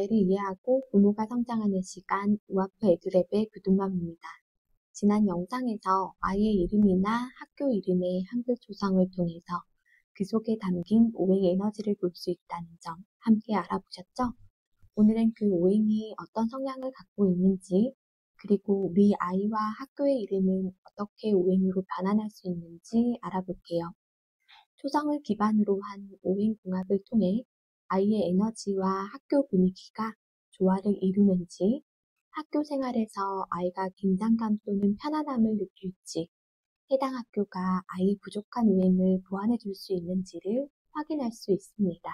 아이를 이해하고 부모가 성장하는 시간 우아프 에듀랩의 구두맘입니다. 지난 영상에서 아이의 이름이나 학교 이름의 한글 조성을 통해서 그 속에 담긴 오행 에너지를 볼 수 있다는 점 함께 알아보셨죠? 오늘은 그 오행이 어떤 성향을 갖고 있는지, 그리고 우리 아이와 학교의 이름은 어떻게 오행으로 변환할 수 있는지 알아볼게요. 초성을 기반으로 한 오행궁합을 통해 아이의 에너지와 학교 분위기가 조화를 이루는지, 학교 생활에서 아이가 긴장감 또는 편안함을 느낄지, 해당 학교가 아이의 부족한 오행을 보완해 줄 수 있는지를 확인할 수 있습니다.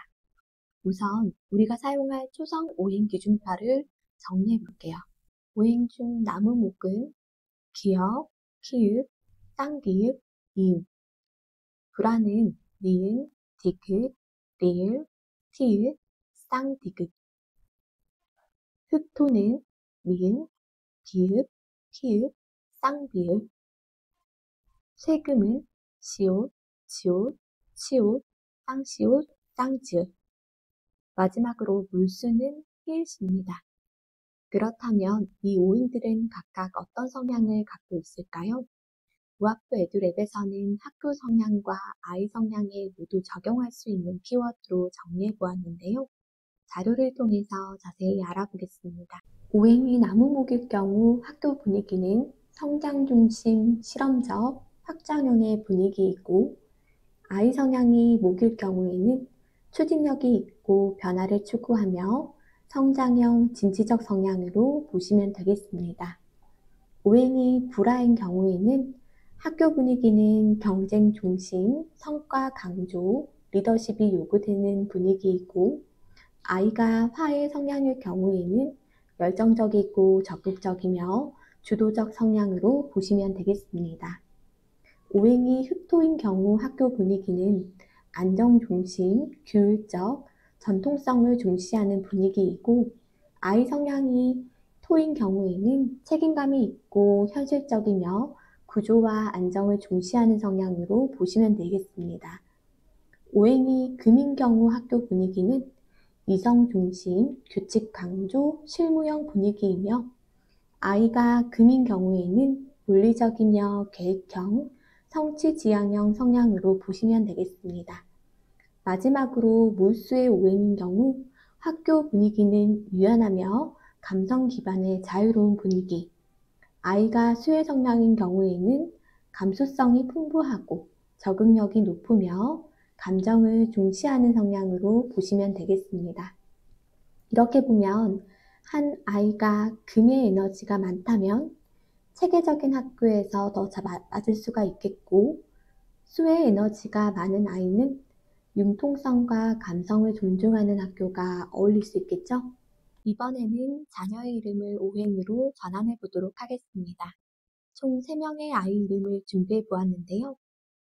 우선 우리가 사용할 초성 오행 기준표를 정리해 볼게요. 오행 중 나무목은 기역, 키읔, 쌍기역, 이응, 불화는 니은, 디귿, 리을, 티읕, 쌍디귿, 흑토는 미음, 비읍, 피읍, 쌍비읍, 쇠금은 시옷, 지옷, 치옷, 쌍시옷, 쌍지읒. 마지막으로 물수는 히읗입니다. 그렇다면 이 오행들은 각각 어떤 성향을 갖고 있을까요? 우아프 에듀랩에서는 학교 성향과 아이 성향에 모두 적용할 수 있는 키워드로 정리해 보았는데요. 자료를 통해서 자세히 알아보겠습니다. 오행이 나무목일 경우 학교 분위기는 성장 중심, 실험적, 확장형의 분위기이고, 아이 성향이 목일 경우에는 추진력이 있고 변화를 추구하며 성장형, 진취적 성향으로 보시면 되겠습니다. 오행이 불화인 경우에는 학교 분위기는 경쟁 중심, 성과 강조, 리더십이 요구되는 분위기이고, 아이가 화의 성향일 경우에는 열정적이고 적극적이며 주도적 성향으로 보시면 되겠습니다. 오행이 흑토인 경우 학교 분위기는 안정 중심, 규율적, 전통성을 중시하는 분위기이고, 아이 성향이 토인 경우에는 책임감이 있고 현실적이며 구조와 안정을 중시하는 성향으로 보시면 되겠습니다. 오행이 금인 경우 학교 분위기는 이성 중심, 규칙 강조, 실무형 분위기이며, 아이가 금인 경우에는 논리적이며 계획형, 성취지향형 성향으로 보시면 되겠습니다. 마지막으로 물수의 오행인 경우 학교 분위기는 유연하며 감성 기반의 자유로운 분위기, 아이가 수의 성향인 경우에는 감수성이 풍부하고 적응력이 높으며 감정을 중시하는 성향으로 보시면 되겠습니다. 이렇게 보면 한 아이가 금의 에너지가 많다면 체계적인 학교에서 더 잘 맞을 수가 있겠고, 수의 에너지가 많은 아이는 융통성과 감성을 존중하는 학교가 어울릴 수 있겠죠? 이번에는 자녀의 이름을 오행으로 전환해 보도록 하겠습니다. 총 3명의 아이 이름을 준비해 보았는데요.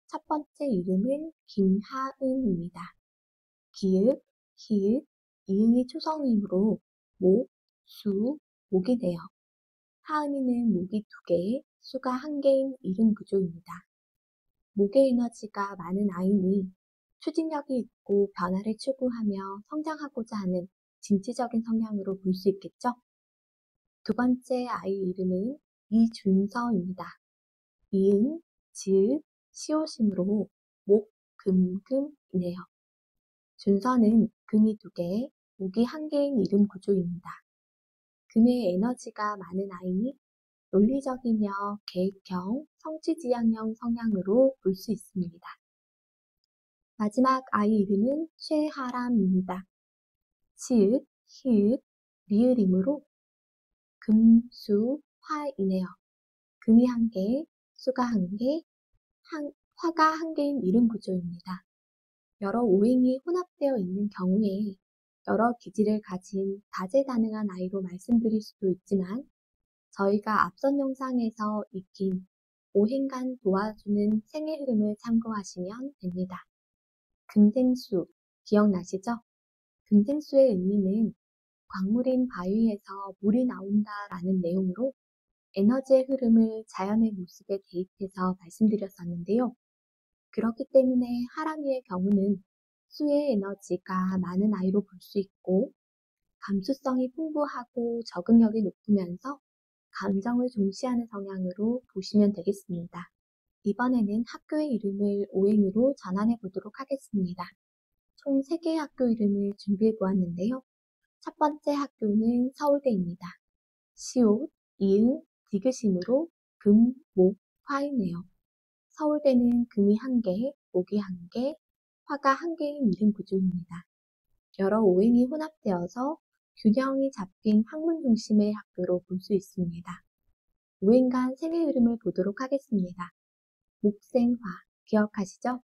첫 번째 이름은 김하은입니다. 기읍, 히읗, 이응이 초성이므로 목, 수, 목이네요. 하은이는 목이 2개, 수가 1개인 이름 구조입니다. 목의 에너지가 많은 아이니 추진력이 있고 변화를 추구하며 성장하고자 하는 진취적인 성향으로 볼 수 있겠죠? 두 번째 아이 이름은 이준서입니다. 이응, 지읒, 시옷이므로 목, 금, 금이네요. 준서는 금이 2개, 목이 1개인 이름 구조입니다. 금의 에너지가 많은 아이니 논리적이며 계획형, 성취지향형 성향으로 볼 수 있습니다. 마지막 아이 이름은 최하람입니다. 시읒, 히읗, 리을이므로 금, 수, 화이네요. 금이 1개, 수가 1개, 화가 1개인 이름 구조입니다. 여러 오행이 혼합되어 있는 경우에 여러 기질을 가진 다재다능한 아이로 말씀드릴 수도 있지만, 저희가 앞선 영상에서 익힌 오행간 도와주는 생애 흐름을 참고하시면 됩니다. 금생수, 기억나시죠? 금생수의 의미는 광물인 바위에서 물이 나온다라는 내용으로 에너지의 흐름을 자연의 모습에 대입해서 말씀드렸었는데요. 그렇기 때문에 하람이의 경우는 수의 에너지가 많은 아이로 볼 수 있고, 감수성이 풍부하고 적응력이 높으면서 감정을 중시하는 성향으로 보시면 되겠습니다. 이번에는 학교의 이름을 오행으로 전환해 보도록 하겠습니다. 총 3개의 학교 이름을 준비해 보았는데요. 첫 번째 학교는 서울대입니다. 시옷, 이응, 디귿임으로 금, 목, 화이네요. 서울대는 금이 1개, 목이 1개, 화가 1개인 이름 구조입니다. 여러 오행이 혼합되어서 균형이 잡힌 학문 중심의 학교로 볼 수 있습니다. 오행 간 생의 흐름을 보도록 하겠습니다. 목생화, 기억하시죠?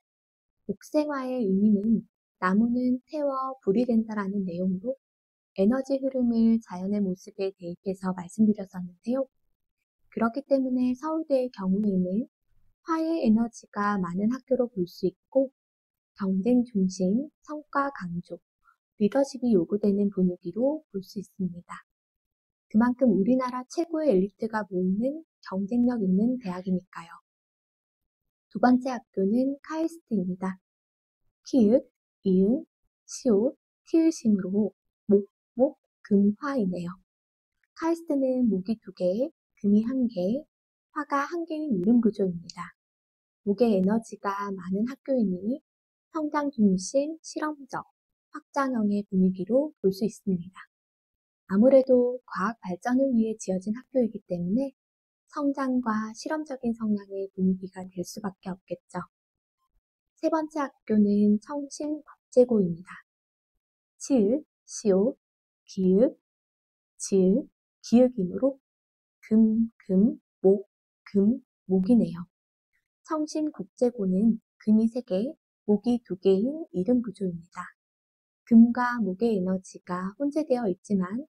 목생화의 의미는 나무는 태워 불이 된다라는 내용으로 에너지 흐름을 자연의 모습에 대입해서 말씀드렸었는데요. 그렇기 때문에 서울대의 경우에는 화의 에너지가 많은 학교로 볼 수 있고 경쟁 중심, 성과 강조, 리더십이 요구되는 분위기로 볼 수 있습니다. 그만큼 우리나라 최고의 엘리트가 모이는 경쟁력 있는 대학이니까요. 두 번째 학교는 카이스트입니다. 키읔, 이응, 시옷, 티읕임으로 목, 목, 금, 화이네요. 카이스트는 목이 2개, 금이 1개, 화가 1개인 이름 구조입니다. 목의 에너지가 많은 학교이니 성장 중심, 실험적, 확장형의 분위기로 볼 수 있습니다. 아무래도 과학 발전을 위해 지어진 학교이기 때문에 성장과 실험적인 성향의 분위기가 될 수밖에 없겠죠. 세 번째 학교는 청신국제고입니다. 치읓, 시옷, 기읒, 지읒, 기읒이므로 금, 목, 목이네요. 청신국제고는 금이 3개, 목이 2개인 이름 구조입니다. 금과 목의 에너지가 혼재되어 있지만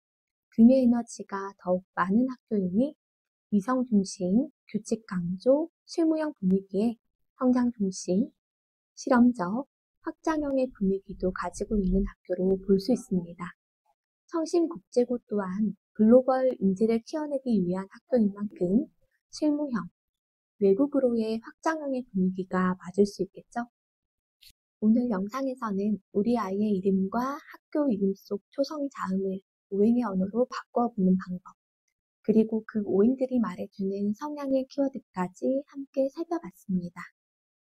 금의 에너지가 더욱 많은 학교이니 이성 중심, 규칙 강조, 실무형 분위기에 성장 중심, 실험적, 확장형의 분위기도 가지고 있는 학교로 볼 수 있습니다. 청신국제고 또한 글로벌 인재를 키워내기 위한 학교인 만큼 실무형, 외국으로의 확장형의 분위기가 맞을 수 있겠죠? 오늘 영상에서는 우리 아이의 이름과 학교 이름 속 초성 자음을 오행의 언어로 바꿔보는 방법, 그리고 그 오행들이 말해주는 성향의 키워드까지 함께 살펴봤습니다.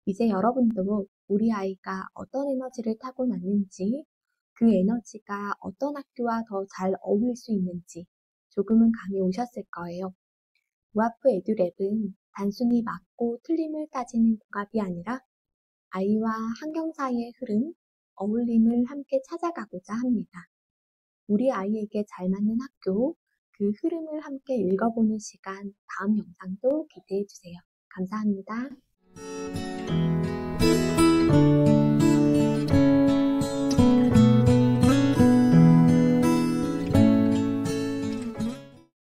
이제 여러분도 우리 아이가 어떤 에너지를 타고났는지, 그 에너지가 어떤 학교와 더 잘 어울릴 수 있는지 조금은 감이 오셨을 거예요. 우아프 에듀랩은 단순히 맞고 틀림을 따지는 공학이 아니라 아이와 환경 사이의 흐름, 어울림을 함께 찾아가고자 합니다. 우리 아이에게 잘 맞는 학교, 그 흐름을 함께 읽어보는 시간, 다음 영상도 기대해 주세요. 감사합니다.